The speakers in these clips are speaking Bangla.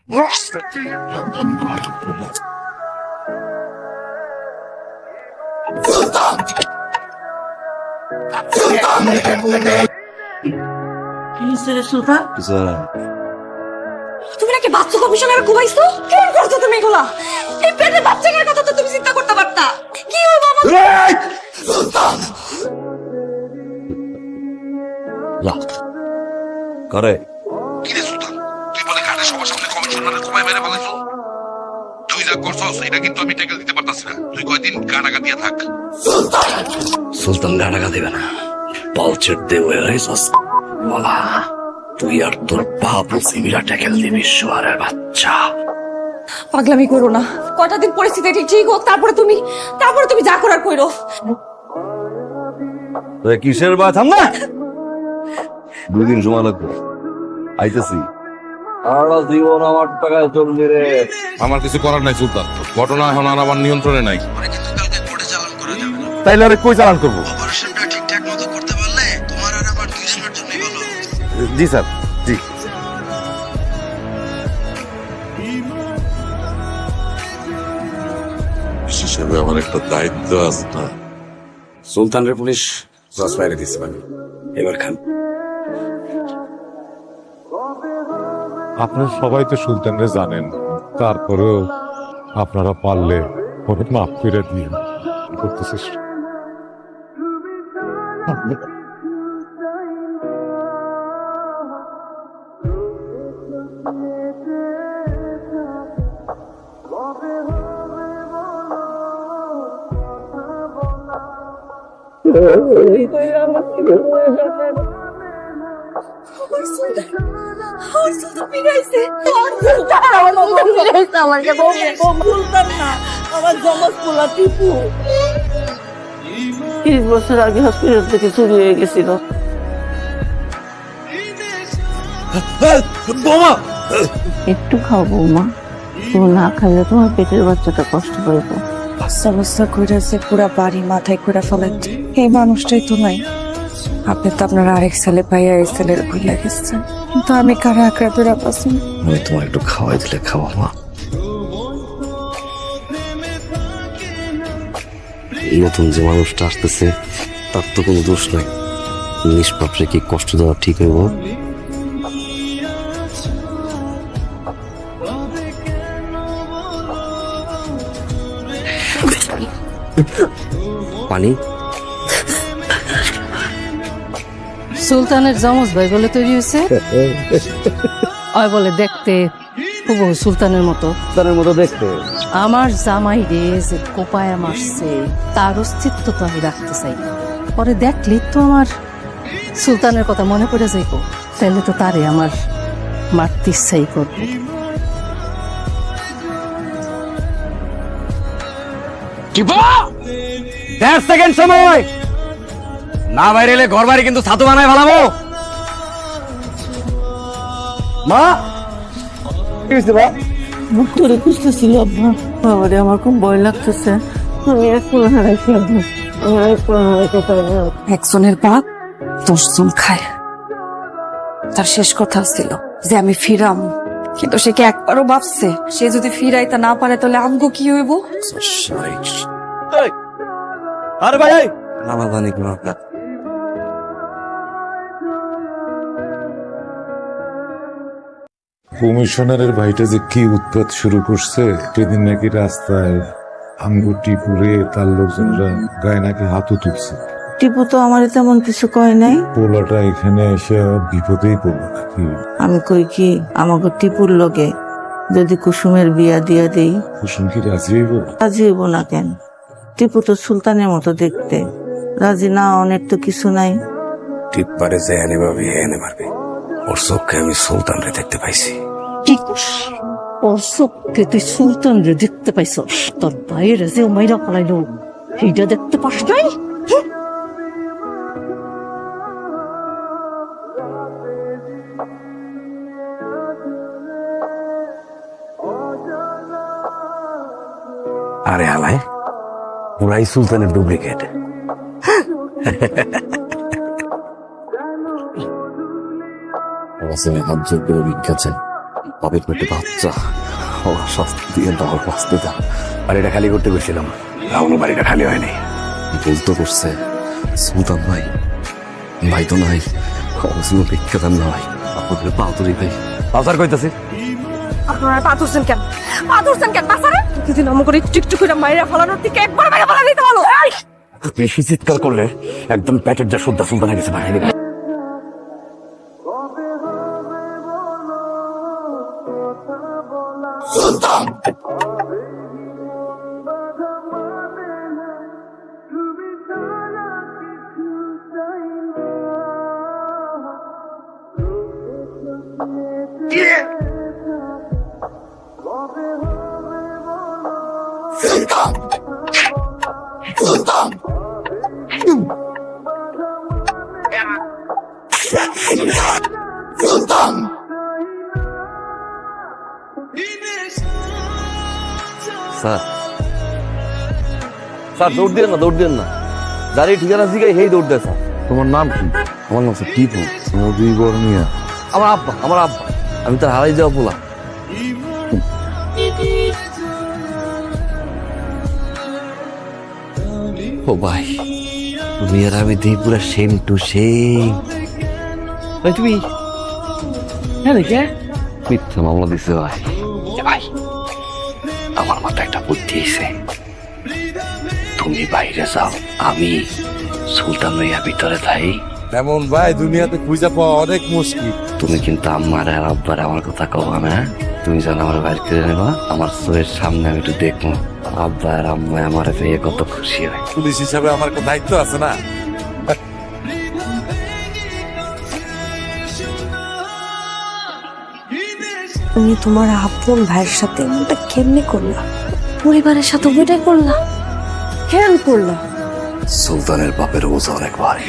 তুমি নাকি বাচ্চা কমিশনার ঘুমাইছো? কেন করছো তুমি এগুলা? এই পেটে বাচ্চাটার কথা তো তুমি চিন্তা করতে পারতা। কি হইব আমার? সুলতান করে কিরে সুলতান, তুই বলে ঘাটে সবার সামনে কমিশনারের ঘুমাই মেরে ফেলাইছো। তুই যা করছস এটা কিন্তু আমি টেকেল দিতে পারতাছি না। তুই কয়দিন গানাগা দিয়ে থাক। সুলতান গাড়াগা দেবে না, পালচের দেবে বলা তুই আর তোর বাপ সিমিরা ট্যাকেল দিবি শুয়ারের বাচ্চা। পাগলামি করো না, কটা দিন পরিস্থিতি ঠিক হোক, তারপরে তুমি যা করার কইরো। কিসের বা থাম না, 2 দিন সময় লাগবে, আইতেছি। সারা জীবন আমার টাকায় চলবি রে। আমার কিছু করার নাই সুলতান, ঘটনা এখন আর আমার নিয়ন্ত্রণে নাই। তাইলে আরে কই চালান করবো? অপারেশনটা ঠিকঠাক মতো করতে পারলে তোমার আর আমার দুইজনের জন্যই ভালো। জি স্যার, জি। হিসেবে আমার একটা দায়িত্ব আছে না। সুলতানের পুলিশ ক্রস ফায়ারে দিচ্ছে ভাই, এবার খান। আপনারা সবাই তো সুলতানরে জানেন, তারপরেও আপনারা পারলে ওকে মাফ করে দিয়ে করতেছিস। টিপু 30 বছর আগে হসপিটাল থেকে চুরি হয়ে গেছিল। একটু খাও বৌমা, তুমি না খাইলে তোমার পেটের বাচ্চাটা কষ্ট পাইবো। অবস্থা কইরাছে, পুরা বাড়ি মাথায় করে ফেলাইছে। এই মানুষটাই তো নাই। আপনি তো আপনার আরেক ছেলে পাইয়া এই ছেলের ভুলে গেছেন, কিন্তু আমি কারা আঁকড়া ধরে পাচ্ছি। আমি তোমার একটু খাওয়াই দিলে খাওয়া মা। নতুন যে মানুষটা আসতেছে তার তো কোনো দোষ নাই, নিষ্পাপরে কি কষ্ট দেওয়া ঠিক হইব? পানি সুলতানের জমজ ভাই বলে তৈরি হয়েছে। ওই বলে দেখতে হুবহু সুলতানের মতো। সুলতানের মতো দেখতে। আমার জামাই রে যে কোপায়া মারছে তার অস্তিত্ব তো আমি রাখতে চাই। পরে দেখলি তো আমার সুলতানের কথা মনে পড়ে যাইব, তাহলে তো তারে আমার মারতে ইচ্ছাই করবো। সেকেন্ড সময় না বাইরে এলে ঘর বাড়ি কিন্তু ছাতু বানায় ভালামো। মা কি হয়েছে বা? মুখ ধরে খুঁজতেছিল আব্বা। বাবারে আমার খুব ভয় লাগতেছে, আমি এখন হারাইছি আব্বা, আমার এখন হারাইতে পারি না। একজনের বাপ 10 জন খায়। তার শেষ কথা ছিল যে আমি ফিরাম, কিন্তু সে কি একবারও ভাবছে সে যদি ফিরাইতে না পারে তাহলে আমগো কি হইব? আরে ভাই আমার জানি কোন আপনার কমিশনারের ভাইটা যে কি উৎপাত শুরু করছে, সেদিন নাকি রাস্তায় আঙ্গুটি পুড়ে তার লোকজনরা গায়ে নাকি হাতও তুলছে। টিপু তো আমার তেমন কিছু কয় নাই। পোলাটা এখানে এসে বিপদেই পড়লো নাকি? আমি কই কি আমাকে টিপুর লগে যদি কুসুমের বিয়া দিয়া দেই, কুসুম কি রাজি হইব? রাজি হইব না কেন? টিপু তো সুলতানের মতো দেখতে, রাজি না অনেক তো কিছু নাই। ঠিক পারে যে এনে ভাবি এনে মারবে। ওর চোখে আমি সুলতানরে দেখতে পাইছি। ওর চোখকে তুই সুলতান রে দেখতে পাইছস, তোর বাইরে যে মাইরা ফেলাইলো সেইটা দেখতে পাস নাই? আরে হালায় পুরাই সুলতানের ডুপ্লিকেট। হাত জোর করে ভিক্ষা চাই, বাপের পেটে বাচ্চা, ওরা শাস্তি দিয়ে আমার বাঁচতে দাও। বাড়িটা খালি করতে গেছিলাম, এখনো বাড়িটা খালি হয়নি। ভুল তো করছে সুলতান ভাই, ভাই তো নাই, অবশ্যই ভিক্ষা দেন না ভাই, আপনাদের পাতুরি ভাই। পাচার কইতাছি আপনারা পাথরছেন কেন? পাথরছেন কেন বাসারে? যদি নাম করে টিকটুক করে মাইরা ফলানোর থেকে একবার মাইরা ফলা দিতে ভালো। বেশি চিৎকার করলে একদম প্যাকেট যা শুদ্ধা সুলতান হয়ে গেছে ভাই। স্যার স্যার দৌড় দিয়ে না, দৌড় দিয়ে না, যার এই ঠিকানা জিগাই হেই দৌড় দেয় স্যার। তোমার নাম কি? আমার নাম স্যার টিপু। নদী বর্মিয়া। আমার আব্বা, আমার আব্বা, আমি তার হারাই যাওয়া বলা। ও ভাই, তুমি আর আমি দিই পুরা সেম টু সেম। ভাই তুমি হ্যাঁ দেখে মিথ্যা মামলা দিছে ভাই। ভাই আমার মাথায় একটা বুদ্ধি এসে, তুমি বাইরে যাও, আমি সুলতান ভাইয়া ভিতরে থাই। এমন ভাই দুনিয়াতে খুঁজে পাওয়া অনেক মুশকিল। তুমি কিন্তু আম্মার আর আব্বার আমার কথা কবা না, তুমি যেন আমার বাইর করে নেবা, আমার চোখের সামনে আমি একটু দেখবো আব্বা আর আম্মা আমার পেয়ে কত খুশি হয়। পুলিশ হিসাবে আমার একটা দায়িত্ব আছে না? তুমি তোমার আপন ভাইয়ের সাথে এমনটা কেমনে করলা? পরিবারের সাথে ওইটাই করলা? কেন করলা? সুলতানের বাপের বোঝা অনেক ভারী,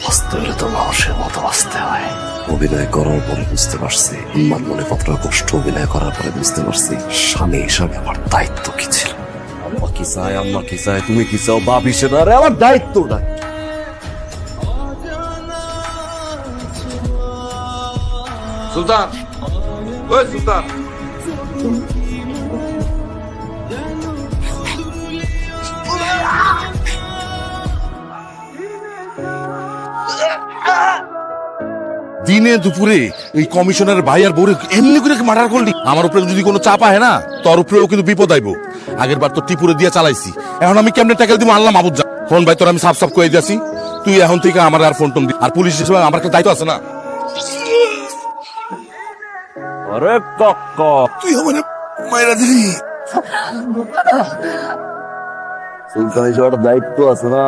বাঁচতে হলে তো মানুষের মতো বাঁচতে হয়। অভিনয় করার পরে বুঝতে পারছি আমার মনে কতটা কষ্ট, অভিনয় করার পরে বুঝতে পারছি স্বামী হিসাবে আমার দায়িত্ব কি ছিল। আম্মা কি চায়, আম্মা কি চায়, তুমি কি চাও, বাপ হিসেবে আরে আমার দায়িত্ব নাই। সুলতান, ওই সুলতান, দিনে দুপুরে এই কমিশনার ভাই আর বউরে এমনি করে মার্ডার করলি? আমার উপরে যদি কোনো চাপ আহে না, তোর উপরেও কিন্তু বিপদ আইব। আগের বার তো টিপুরে দিয়ে চালাইছি, এখন আমি কেমনে ট্যাকেল দিব আল্লাহ মাহবুব যা। ফোন ভাই তোর আমি সাফ সাফ করে দিয়েছি, তুই এখন থেকে আমার আর ফোন টোন দি। আর পুলিশ হিসেবে আমার একটা দায়িত্ব আছে না? আরে কাকা, তুই আমার মায়েরা দিলি। সুলতান হিসেবে একটা দায়িত্ব আছে না।